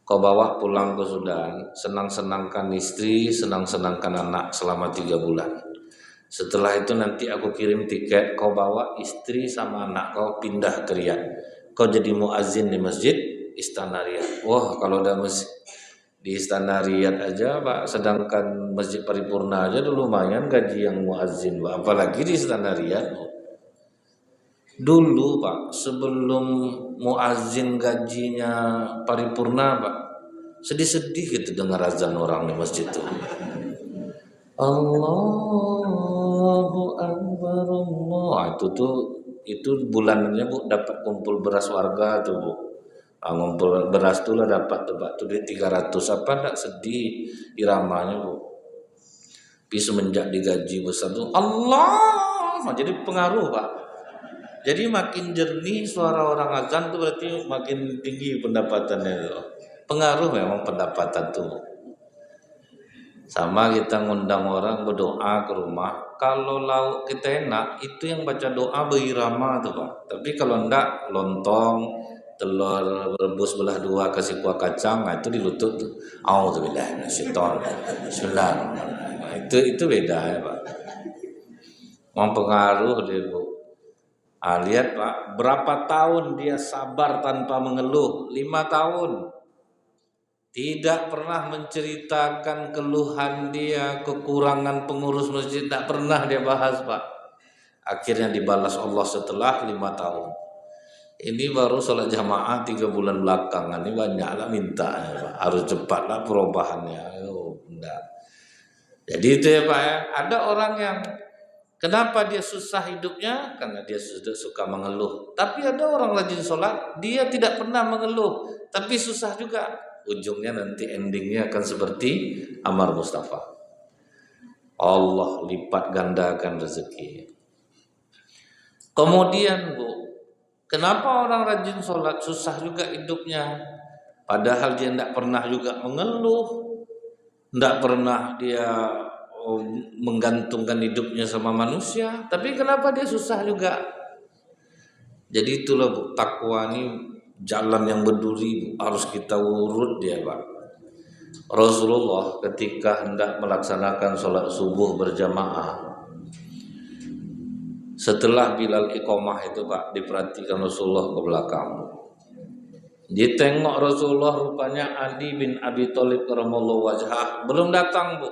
Kau bawa pulang ke Sudan, senang-senangkan istri, senang-senangkan anak selama 3 bulan. Setelah itu nanti aku kirim tiket, kau bawa istri sama anak kau pindah ke Riyadh. Kau jadi muazin di masjid Istana Riyadh. Wah kalau udah di Istana Riyadh aja Pak, sedangkan Masjid Paripurna aja dulu lumayan gaji yang muazzin Pak, apalagi di Istana Riyadh. Dulu Pak, sebelum muazzin gajinya paripurna Pak, sedih-sedih gitu dengar azan orang di masjid itu. Allahu Akbar Allah. Itu bulannya Bu dapat kumpul beras warga tuh Bu. Ngumpul beras tuh lah dapat tuh duit 300 apa enggak sedih iramanya Bu. Tapi semenjak digaji besar tuh Allah jadi pengaruh Pak. Jadi makin jernih suara orang azan tuh berarti makin tinggi pendapatannya tuh. Pengaruh memang pendapatan tuh. Sama kita ngundang orang berdoa ke rumah. Kalau lauk kita enak itu yang baca doa berirama tuh Pak. Tapi kalau enggak lontong telur rebus belah 2 kasih kuah kacang, nah itu dilutut tuh. Auzubillahi minasyaitonir. Bismillahirrahmanirrahim. Itu beda ya Pak. Mempengaruh dia Bu. Lihat Pak, berapa tahun dia sabar tanpa mengeluh? 5 tahun. Tidak pernah menceritakan keluhan dia, kekurangan pengurus masjid, tidak pernah dia bahas Pak. akhirnya dibalas Allah setelah 5 tahun. Ini baru sholat jamaah 3 bulan belakangan, ini banyaklah minta ya, Pak. Harus cepatlah perubahannya. Enggak. Jadi itu ya Pak ya, ada orang yang kenapa dia susah hidupnya? Karena dia suka mengeluh. Tapi ada orang rajin sholat, dia tidak pernah mengeluh, tapi susah juga. Ujungnya nanti endingnya akan seperti Ammar Mustafa. Allah lipat gandakan rezeki. Kemudian Bu, kenapa orang rajin sholat susah juga hidupnya? Padahal dia tidak pernah juga mengeluh, tidak pernah dia menggantungkan hidupnya sama manusia, tapi kenapa dia susah juga? Jadi itulah Bu, takwa ini jalan yang berduri Bu, harus kita urut dia Pak. Rasulullah ketika hendak melaksanakan sholat subuh berjamaah, setelah Bilal iqamah itu Pak, diperhatikan Rasulullah ke belakang. Ditengok Rasulullah, rupanya Ali bin Abi Thalib karamallahu wajhah belum datang Bu.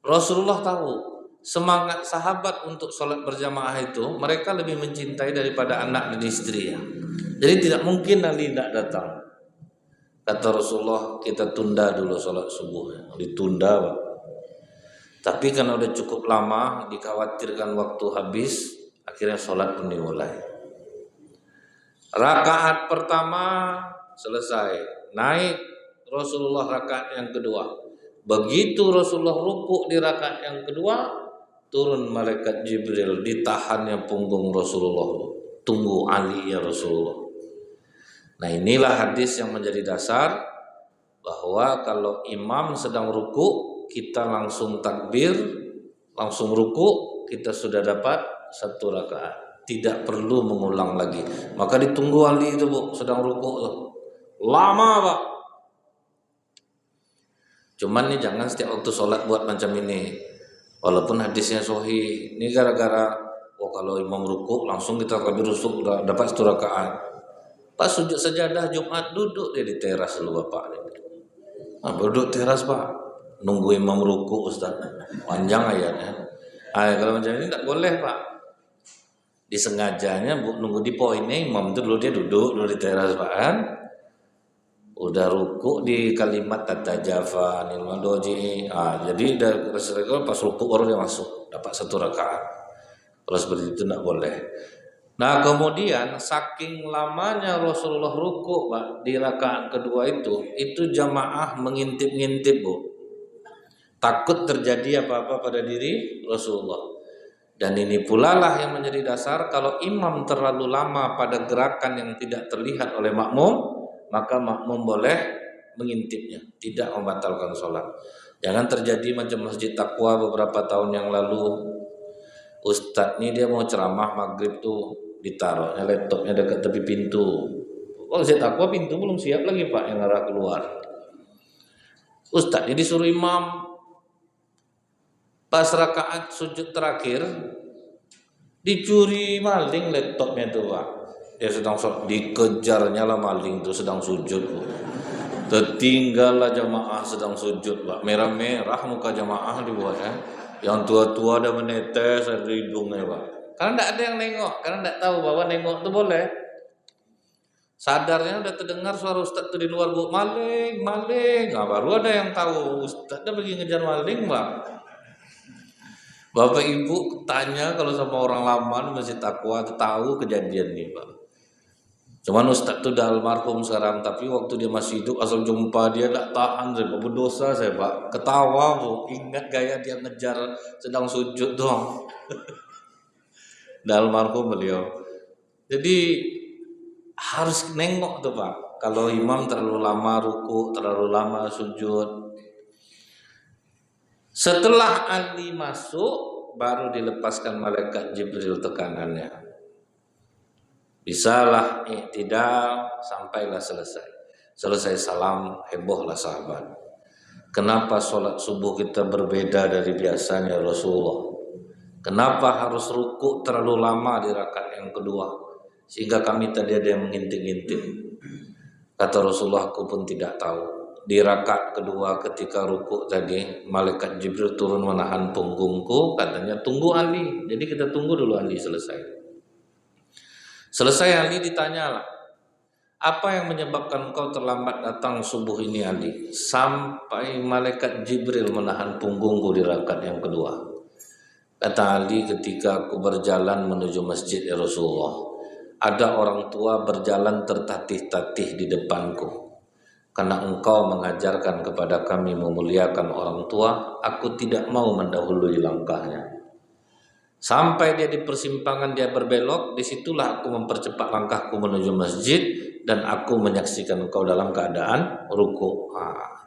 Rasulullah tahu semangat sahabat untuk sholat berjamaah itu mereka lebih mencintai daripada anak dan istri ya. Jadi tidak mungkin Ali tidak datang. Kata Rasulullah, kita tunda dulu sholat subuh. Ditunda Pak. Tapi karena udah cukup lama, dikhawatirkan waktu habis, akhirnya sholat pun dimulai. Rakaat pertama selesai, naik Rasulullah rakaat yang kedua. Begitu Rasulullah rukuk di rakaat yang kedua, turun malaikat Jibril, ditahannya punggung Rasulullah. Tunggu Ali ya Rasulullah. Nah inilah hadis yang menjadi dasar bahwa kalau imam sedang rukuk, kita langsung takbir, langsung rukuk, kita sudah dapat 1 rakaat. Tidak perlu mengulang lagi. Maka ditunggu Ali itu Bu, sedang rukuk tuh. Lama Pak. Cuman nih jangan setiap waktu sholat buat macam ini. Walaupun hadisnya sahih. Ini gara-gara kalau imam rukuk langsung kita takbir rusuk dapat 1 rakaat. Pas sujud sajadah Jumat duduk dia di teras dulu Bapak. Nah, duduk teras Pak. Nunggu imam rukuk Ustaz. Panjang ayatnya. Kalau macam ini tak boleh Pak. Disengajanya nunggu di poinnya imam itu dulu dia duduk dulu di teras Pak kan. Udah rukuk di kalimat tatajafa anil madoji. Jadi pas rukuk baru dia masuk dapat 1 rakaat. Terus seperti itu tidak boleh. Nah kemudian saking lamanya Rasulullah rukuk Pak di rakaat kedua itu jamaah mengintip-ngintip Bu. Takut terjadi apa-apa pada diri Rasulullah. Dan ini pula lah yang menjadi dasar kalau imam terlalu lama pada gerakan yang tidak terlihat oleh makmum, maka makmum boleh mengintipnya, tidak membatalkan sholat. Jangan terjadi macam Masjid Taqwa beberapa tahun yang lalu. Ustadz ini dia mau ceramah maghrib tuh, ditaruhnya laptopnya dekat tepi pintu. Masjid Taqwa pintu belum siap lagi Pak yang arah keluar. Ustadz ini disuruh imam. Pas rakaat sujud terakhir dicuri maling laptopnya itu Pak. Dia sedang dikejarnya lah maling itu sedang sujud. Tertinggallah jamaah sedang sujud Pak. Merah-merah muka jamaah dibuat ya. Yang tua-tua ada menetes dari hidungnya Pak. Karena tidak ada yang nengok, karena tidak tahu bahwa nengok itu boleh. Sadarnya udah terdengar suara Ustadz itu di luar Bu, maling. Nah, baru ada yang tahu Ustadz udah pergi ngejar maling Pak. Bapak Ibu tanya kalau sama orang lama Masjid Taqwa tahu kejadian ini Pak. Cuman Ustadz itu udah almarhum sekarang, tapi waktu dia masih hidup asal jumpa dia tak tahan saya Pak, berdosa saya Pak. Ketawa Bu, ingat gaya dia ngejar sedang sujud doang. Udah almarhum beliau. Jadi harus nengok tuh Pak. Kalau imam terlalu lama ruku, terlalu lama sujud. Setelah Ali masuk, baru dilepaskan malaikat Jibril tekanannya. Bisalah iktidal sampailah selesai. Selesai salam, hebohlah sahabat. Kenapa sholat subuh kita berbeda dari biasanya Rasulullah? Kenapa harus ruku terlalu lama di rakaat yang kedua? Sehingga kami tadi ada yang mengintip-ngintip. Kata Rasulullah, aku pun tidak tahu. Di rakaat kedua ketika rukuk tadi, malaikat Jibril turun menahan punggungku, katanya tunggu Ali. Jadi kita tunggu dulu Ali selesai. Selesai Ali ditanyalah, apa yang menyebabkan kau terlambat datang subuh ini Ali? Sampai malaikat Jibril menahan punggungku di rakaat yang kedua. Kata Ali, ketika aku berjalan menuju masjid ya Rasulullah, ada orang tua berjalan tertatih-tatih di depanku. Karena engkau mengajarkan kepada kami memuliakan orang tua, aku tidak mau mendahului langkahnya. Sampai dia di persimpangan dia berbelok, disitulah aku mempercepat langkahku menuju masjid dan aku menyaksikan engkau dalam keadaan ruku'.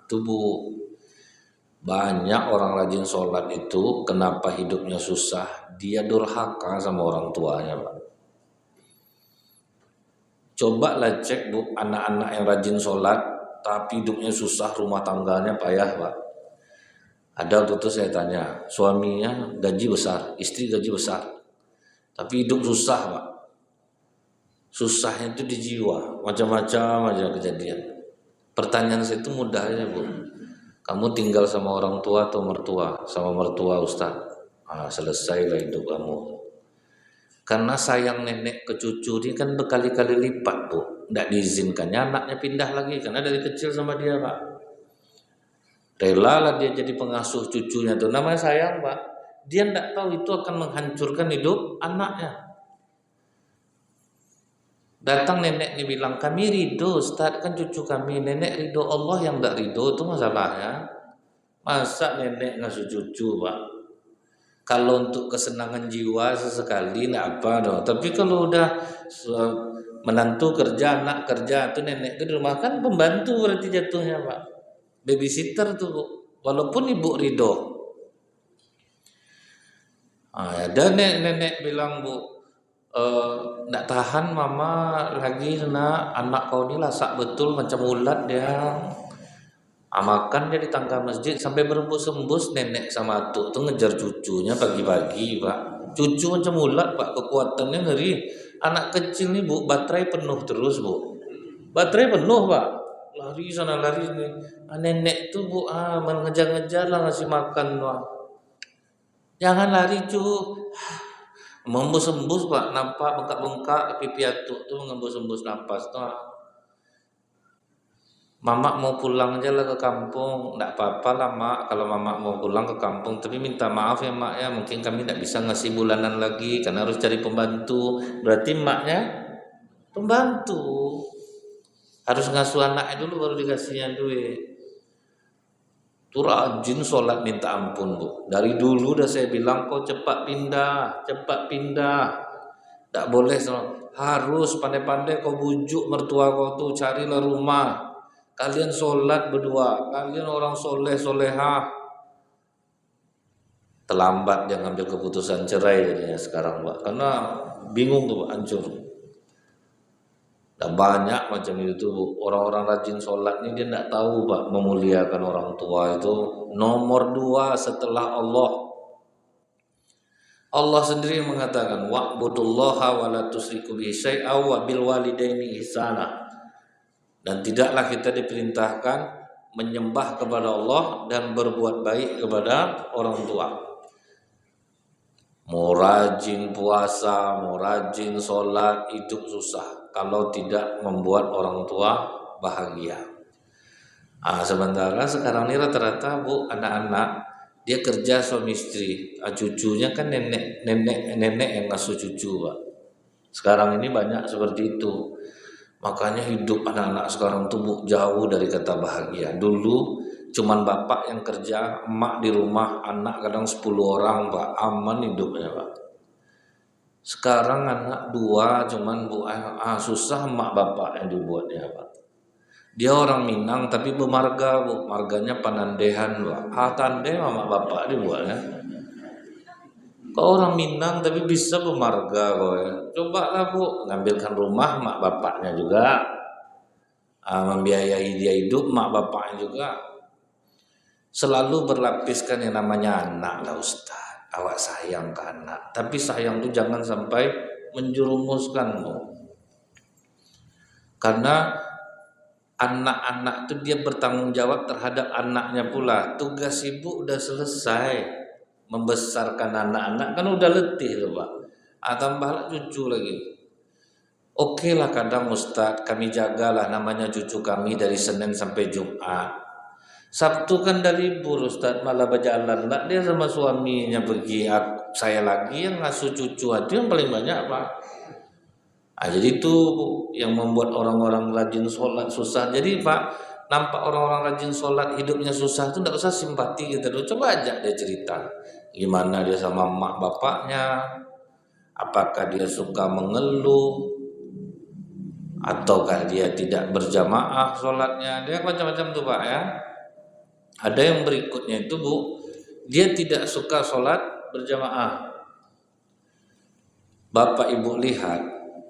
Itu Bu, banyak orang rajin sholat itu kenapa hidupnya susah? Dia durhaka sama orang tuanya, Pak. Cobalah cek Bu, anak-anak yang rajin sholat tapi hidupnya susah, rumah tangganya payah Pak. Ada waktu itu saya tanya, suaminya gaji besar, istri gaji besar, tapi hidup susah Pak. Susahnya itu di jiwa, macam-macam aja kejadian. Pertanyaan saya itu mudah aja Bu, kamu tinggal sama orang tua atau mertua? Sama mertua Ustaz. Selesailah hidup kamu. Karena sayang nenek ke cucu dia kan berkali-kali lipat Bu. Tidak diizinkannya anaknya pindah lagi karena dari kecil sama dia Pak. Relalah dia jadi pengasuh cucunya tuh, namanya sayang Pak. Dia tidak tahu itu akan menghancurkan hidup anaknya. Datang nenek nih bilang, kami ridho Ustaz, kan cucu kami. Nenek ridho, Allah yang tidak ridho, itu masalahnya. Masa nenek ngasuh cucu Pak? Kalau untuk kesenangan jiwa sesekali tidak apa dong. Tapi kalau udah menantu kerja, anak kerja, tuh nenek itu di rumah kan pembantu berarti jatuhnya Pak. Babysitter tuh Bu. Walaupun ibu ridho. Dan nenek bilang Bu, nggak tahan mama lagi nak, anak kau ini lasak betul macam ulat dia. Makan dia di tangga masjid sampai berembus-embus nenek sama atuk tuh ngejar cucunya pagi-pagi Pak. Cucu macam ulat Pak, kekuatannya ngeri. Anak kecil nih Bu, baterai penuh terus Bu. Baterai penuh Pak. Lari sana lari sini. Nenek tuh Bu, mengejar-ngejar lah ngasih makan Pak. Jangan lari cu. Membus-embus Pak, nampak bengkak-bengkak pipi atuk tuh mengembus-embus napas tuh. Mama mau pulang aja lah ke kampung. Nggak apa-apa lah Mak, kalau Mama mau pulang ke kampung. Tapi minta maaf ya Mak ya, mungkin kami nggak bisa ngasih bulanan lagi karena harus cari pembantu. Berarti Maknya pembantu. Harus ngasuh anaknya dulu baru dikasihnya duit. Itu rajin sholat minta ampun Bu. Dari dulu udah saya bilang kau cepat pindah. Nggak boleh, harus pandai-pandai kau bujuk mertua kau tuh, carilah rumah. Kalian sholat berdua, kalian orang soleh solehah. Terlambat dia ngambil keputusan cerai jadinya sekarang Pak, karena bingung tuh Pak, hancur. Dan banyak macam itu Bu. Orang-orang rajin sholat ini dia tidak tahu Pak, memuliakan orang tua itu nomor 2 setelah Allah. Allah sendiri mengatakan wa'budullaha wa la tusyriku bihi syai'a wa bil walidaini ihsana. Dan tidaklah kita diperintahkan menyembah kepada Allah dan berbuat baik kepada orang tua. Mau rajin puasa, mau rajin sholat, hidup susah kalau tidak membuat orang tua bahagia. Sementara sekarang ini rata-rata Bu, anak-anak dia kerja suami istri, cucunya kan nenek yang ngasuh cucu Pak. Sekarang ini banyak seperti itu. Makanya hidup anak-anak sekarang tuh Bu, jauh dari kata bahagia. Dulu cuman bapak yang kerja, emak di rumah, anak kadang 10 orang Pak, aman hidupnya Pak. Sekarang anak 2 cuman Bu, susah emak bapak yang dibuatnya Pak. Dia orang Minang tapi bermarga Bu, marganya Panandehan Pak. Tande emak bapak dibuatnya. Kau orang Minang tapi bisa bermarga kau ya. Cobalah Bu, ngambilkan rumah mak bapaknya juga, membiayai dia hidup mak bapaknya juga. Selalu berlapiskan yang namanya anak lah Ustaz. Awak sayang ke anak, tapi sayang itu jangan sampai menjerumuskan Bu. Karena Anak-anak itu dia bertanggung jawab terhadap anaknya pula. Tugas ibu udah selesai, membesarkan anak-anak kan udah letih loh Pak. Tambah cucu lagi. Oke lah kadang Ustadz kami jagalah namanya cucu kami dari Senin sampai Jumat. Sabtu kan dari libur Ustadz malah berjalan lah dia sama suaminya pergi, saya lagi yang ngasuh cucu itu yang paling banyak Pak. Jadi itu yang membuat orang-orang rajin sholat susah. Jadi Pak, nampak orang-orang rajin sholat hidupnya susah itu tidak usah simpati gitu loh. Coba ajak dia cerita gimana dia sama mak bapaknya, apakah dia suka mengeluh ataukah dia tidak berjamaah sholatnya. Dia macam-macam tuh Pak ya. Ada yang berikutnya itu Bu, dia tidak suka sholat berjamaah. Bapak Ibu lihat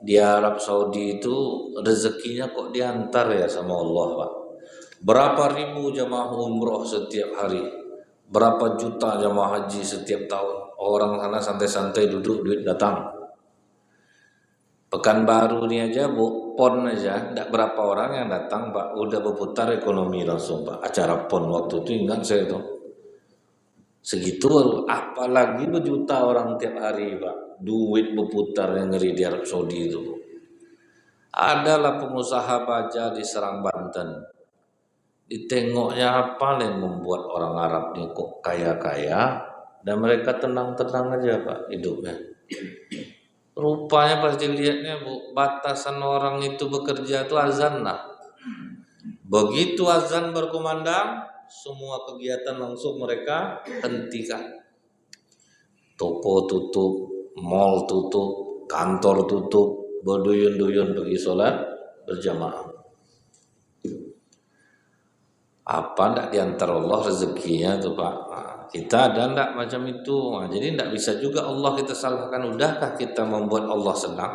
di Arab Saudi itu rezekinya kok diantar ya sama Allah Pak. Berapa ribu jamaah umroh setiap hari, berapa juta jamaah haji setiap tahun. Orang sana santai-santai duduk duit datang. Pekanbaru ini aja Bu, PON aja, tidak berapa orang yang datang Pak, udah berputar ekonomi langsung Pak. Acara PON waktu itu ingat saya itu. Segitu apalagi berjuta orang tiap hari Pak. Duit berputar yang ngeri di Arab Saudi itu. Adalah pengusaha baja di Serang Banten. Ditengoknya apa yang membuat orang Arab ini kok kaya-kaya dan mereka tenang-tenang aja Pak hidupnya. Rupanya pas dilihatnya Bu, batasan orang itu bekerja itu azan lah. Begitu azan berkumandang, semua kegiatan langsung mereka hentikan. Toko tutup, mall tutup, kantor tutup, berduyun-duyun pergi sholat berjamaah. Apa ndak diantar Allah rezekinya tuh Pak? Kita ada ndak macam itu? Jadi ndak bisa juga Allah kita salahkan. Udahkah kita membuat Allah senang?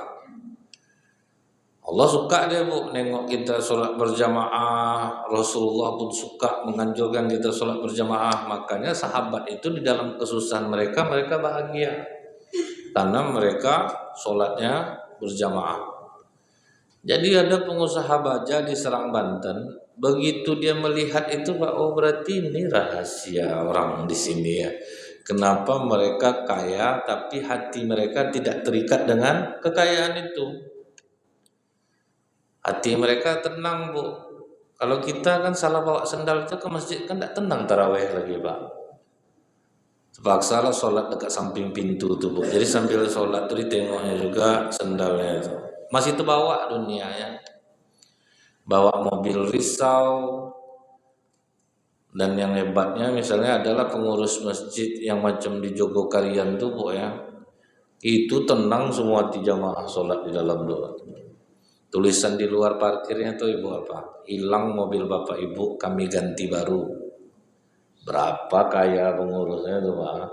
Allah suka dia Bu nengok kita sholat berjamaah. Rasulullah pun suka menganjurkan kita sholat berjamaah. Makanya sahabat itu di dalam kesusahan mereka bahagia karena mereka sholatnya berjamaah. Jadi ada pengusaha baja di Serang Banten. Begitu dia melihat itu Pak, oh berarti ini rahasia orang di sini ya. Kenapa mereka kaya tapi hati mereka tidak terikat dengan kekayaan itu. Hati mereka tenang Bu. Kalau kita kan salah bawa sendal itu ke masjid kan tidak tenang taraweh lagi Pak. Terpaksa lah sholat dekat samping pintu tuh Bu. Jadi sambil sholat tuh ditengoknya juga sendalnya itu. Masih terbawa dunia ya. Bawa mobil risau. Dan yang hebatnya misalnya adalah pengurus masjid yang macam di Jogokarian tuh Bu ya. Itu tenang semua hati jamaah sholat di dalam doa. Tulisan di luar parkirnya tuh Ibu apa? Hilang mobil Bapak Ibu, kami ganti baru. Berapa kaya pengurusnya tuh Pak?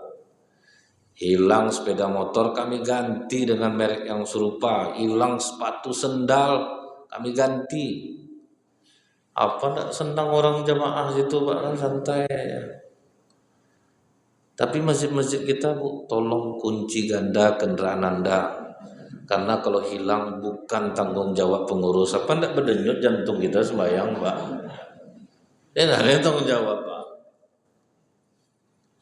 Hilang sepeda motor, kami ganti dengan merek yang serupa. Hilang sepatu sendal, kami ganti. Apa enggak senang orang jamaah situ Pak, kan santai ya. Tapi masjid-masjid kita Bu, tolong kunci ganda kendaraan Anda. Karena kalau hilang bukan tanggung jawab pengurus. Apa enggak berdenyut jantung kita sembahyang Pak? Ya enggak ada tanggung jawab Pak.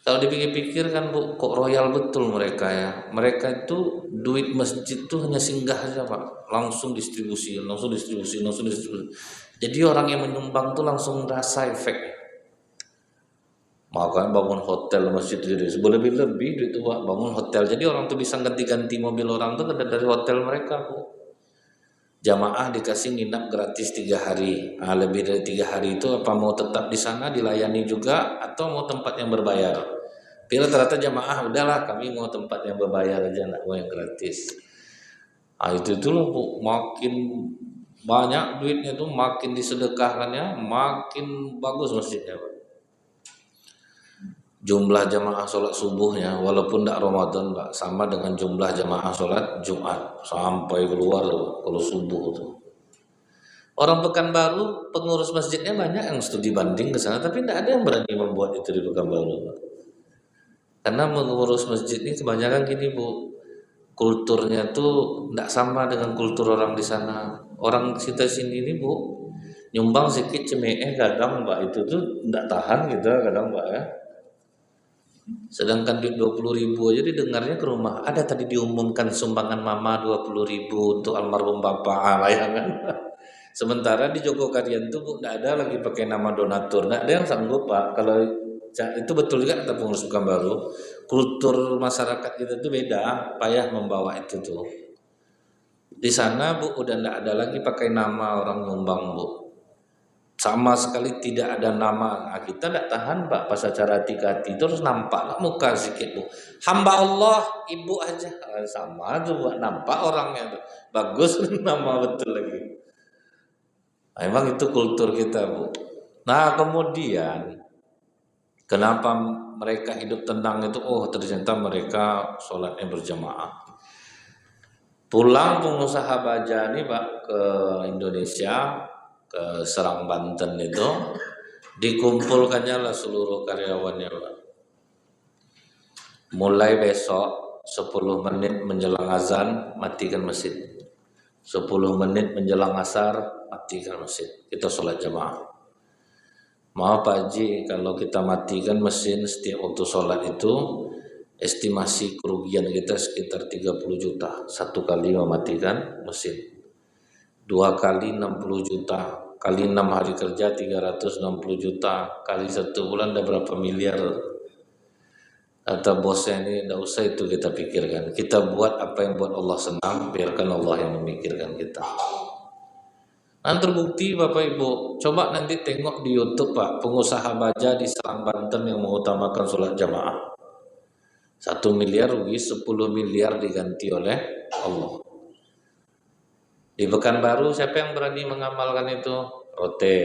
Kalau dipikir-pikir kan Bu, kok royal betul mereka ya. Mereka itu duit masjid itu hanya singgah saja Pak. Langsung distribusi. Jadi orang yang menyumbang tuh langsung rasa efek. Makanya bangun hotel masjid itu lebih-lebih duit itu Pak, bangun hotel. Jadi orang tuh bisa ganti-ganti mobil orang tuh dari hotel mereka Bu. Jamaah dikasih nginap gratis 3 hari. Lebih dari 3 hari itu apa mau tetap di sana dilayani juga atau mau tempat yang berbayar? Bila ternyata jamaah udahlah kami mau tempat yang berbayar aja, enggak mau yang gratis. Itu loh Bu, makin banyak duitnya tuh makin disedekahkannya, makin bagus masjidnya Pak. Jumlah jamaah sholat subuhnya walaupun tidak Ramadan Pak, sama dengan jumlah jamaah sholat Jumat sampai keluar kalau subuh tuh. Orang Pekanbaru pengurus masjidnya banyak yang studi banding ke sana, tapi tidak ada yang berani membuat itu di Pekanbaru Pak. Karena mengurus masjid ini kebanyakan gini Bu, kulturnya tuh tidak sama dengan kultur orang di sana. Orang kita sini ini Bu, Nyumbang sedikit cemeh kadang mbak itu tuh tidak tahan gitu kadang mbak ya. Sedangkan duit 20.000 aja didengarnya ke rumah. Ada tadi diumumkan sumbangan mama 20.000 untuk almarhum bapak, bayangan. Sementara di Jogokarian tuh tidak ada lagi pakai nama donatur, nggak ada yang sanggup pak. Kalau itu betul juga kata pengurus Pekanbaru, kultur masyarakat kita tuh beda, payah membawa itu tuh. Di sana bu udah tidak ada lagi pakai nama orang nyumbang bu, sama sekali tidak ada nama. Nah, kita tidak tahan pak pas acara hati-hati terus nampak muka sedikit bu, hamba Allah ibu aja. Sama tuh buat nampak orangnya tuh bagus nama betul lagi. Memang itu kultur kita bu. Nah kemudian kenapa mereka hidup tenang itu? Oh ternyata mereka sholatnya berjamaah. Pulang pengusaha baja ini pak ke Indonesia, ke Serang Banten itu, dikumpulkannya lah seluruh karyawannya pak. Mulai besok 10 menit menjelang azan matikan mesin. 10 menit menjelang asar matikan mesin, kita sholat jamaah. Maaf Pak Haji, kalau kita matikan mesin setiap waktu sholat itu, estimasi kerugian kita sekitar 30 juta. Satu kali mematikan mesin. 2 kali 60 juta. Kali 6 hari kerja 360 juta. Kali 1 bulan ada berapa miliar. Kata bosnya ini, tidak usah itu kita pikirkan. Kita buat apa yang buat Allah senang, biarkan Allah yang memikirkan kita. Nah terbukti Bapak Ibu, coba nanti tengok di YouTube Pak, pengusaha baja di Serang Banten yang mengutamakan sholat jamaah. 1 miliar rugi, 10 miliar diganti oleh Allah. Di Pekanbaru siapa yang berani mengamalkan itu? Rote.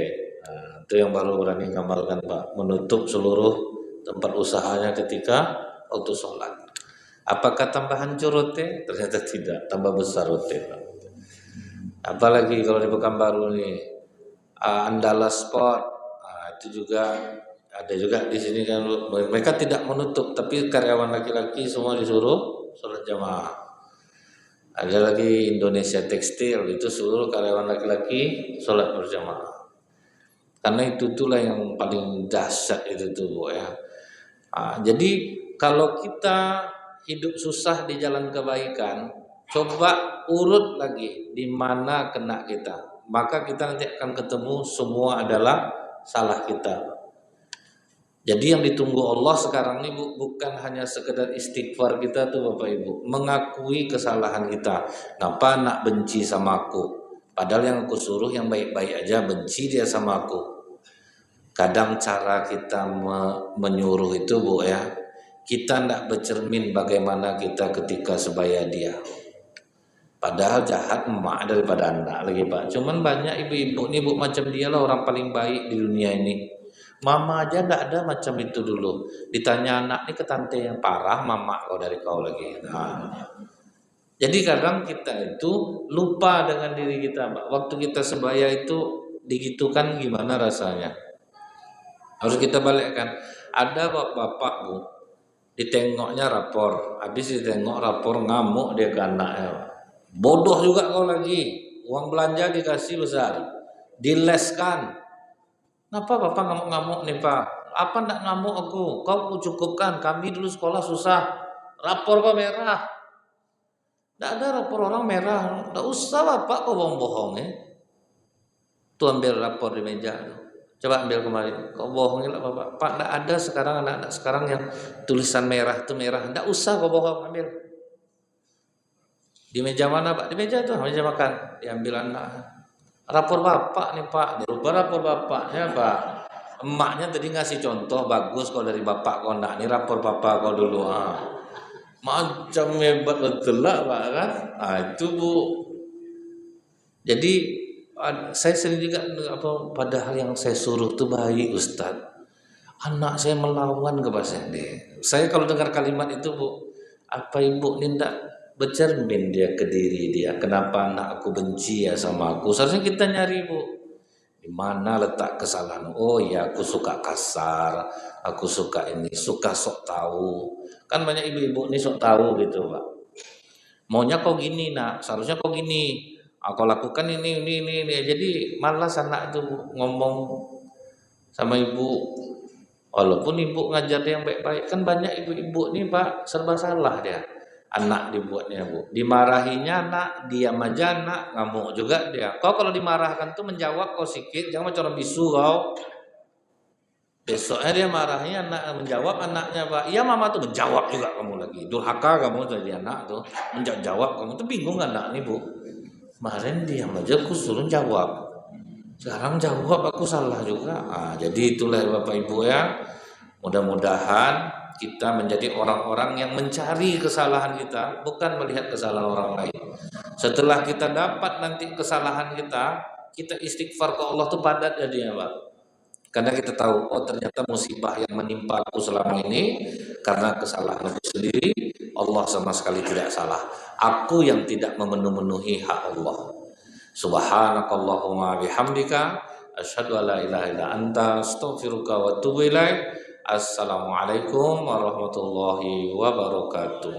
Nah, itu yang baru berani mengamalkan Pak, menutup seluruh tempat usahanya ketika waktu sholat. Apakah tambah hancur Rote? Ternyata tidak, tambah besar Rote Pak. Apalagi kalau di Pekanbaru nih Andala Sport, itu juga ada juga di sini kan, mereka tidak menutup tapi karyawan laki-laki semua disuruh sholat jamaah. Ada lagi Indonesia Tekstil, itu seluruh karyawan laki-laki sholat berjamaah. Karena itu itulah yang paling dahsyat itu tuh Bu ya. Jadi kalau kita hidup susah di jalan kebaikan, coba urut lagi di mana kena kita, maka kita nanti akan ketemu semua adalah salah kita. Jadi yang ditunggu Allah sekarang ini bukan hanya sekedar istighfar kita tuh Bapak Ibu, mengakui kesalahan kita. Kenapa nak benci sama aku? Padahal yang aku suruh yang baik-baik aja, benci dia sama aku. Kadang cara kita menyuruh itu Bu ya, kita tidak bercermin bagaimana kita ketika sebaya dia. Padahal jahat emak daripada anak lagi Pak. Cuman banyak ibu-ibu nih Bu macam dia lah orang paling baik di dunia ini. Mama aja tidak ada macam itu dulu. Ditanya anak nih ke tante yang parah, mama kau dari kau lagi. Nah. Jadi kadang kita itu lupa dengan diri kita Pak. Waktu kita sebaya itu digitukan gimana rasanya. Harus kita balikkan. Ada bapak Bu, ditengoknya rapor, habis ditengok rapor ngamuk dia ke anaknya. Bodoh juga kau lagi, uang belanja dikasih besar, dileskan. Kenapa bapak ngamuk-ngamuk nih pak? Apa ndak ngamuk aku? Kau cukupkan, kami dulu sekolah susah. Rapor kau merah. Ndak ada rapor orang merah. Ndak usah bapak kau bohong-bohong ya. Tuh ambil rapor di meja. Coba ambil kemarin. Kau bohongin lah bapak. Pak ndak ada sekarang anak-anak sekarang yang tulisan merah itu merah. Ndak usah kau bohong, ambil. Di meja mana pak? Di meja tuh, meja makan. Diambil anak. Rapor bapak nih pak, dirubah rapor bapaknya pak. Emaknya tadi ngasih contoh bagus kalau dari bapak kau nak, nih rapor bapak kau dulu. Macam hebat betul lah pak kan. Itu Bu. Jadi saya sering juga apa, padahal yang saya suruh tuh baik Ustaz. Anak saya melawan ke Pak Sende. Saya kalau dengar kalimat itu Bu, apa ibu ini ndak bercermin dia ke diri dia, kenapa anak aku benci ya sama aku. Seharusnya kita nyari Bu, di mana letak kesalahan. Oh ya aku suka kasar, aku suka ini, suka sok tahu. Kan banyak ibu-ibu nih sok tahu gitu Pak. Maunya kok gini nak, seharusnya kok gini. Aku lakukan ini. Jadi malas anak tuh ngomong sama ibu. Walaupun ibu ngajar dia yang baik-baik, kan banyak ibu-ibu nih Pak serba salah dia. Anak dibuatnya Bu, dimarahinya anak, diam aja anak, ngamuk juga dia. Kau kalau dimarahkan tuh menjawab kau sikit, jangan macam orang bisu kau. Besoknya dia marahnya anak menjawab anaknya Pak, iya mama tuh menjawab juga kamu lagi. Durhaka kamu jadi anak tuh, menjawab kamu tuh bingung anak nih Bu. Kemarin diam aja aku suruh jawab. Sekarang jawab aku salah juga. Jadi itulah Bapak Ibu ya. Mudah-mudahan kita menjadi orang-orang yang mencari kesalahan kita, bukan melihat kesalahan orang lain. Setelah kita dapat nanti kesalahan kita istighfar ke Allah tuh padat jadinya Pak. Karena kita tahu, oh ternyata musibah yang menimpa aku selama ini karena kesalahan aku sendiri. Allah sama sekali tidak salah. Aku yang tidak memenuhi hak Allah. Subhanakallahumma bihamdika asyhadu an la ilaha illa anta astaghfiruka wa atubu ilaik. Assalamualaikum warahmatullahi wabarakatuh.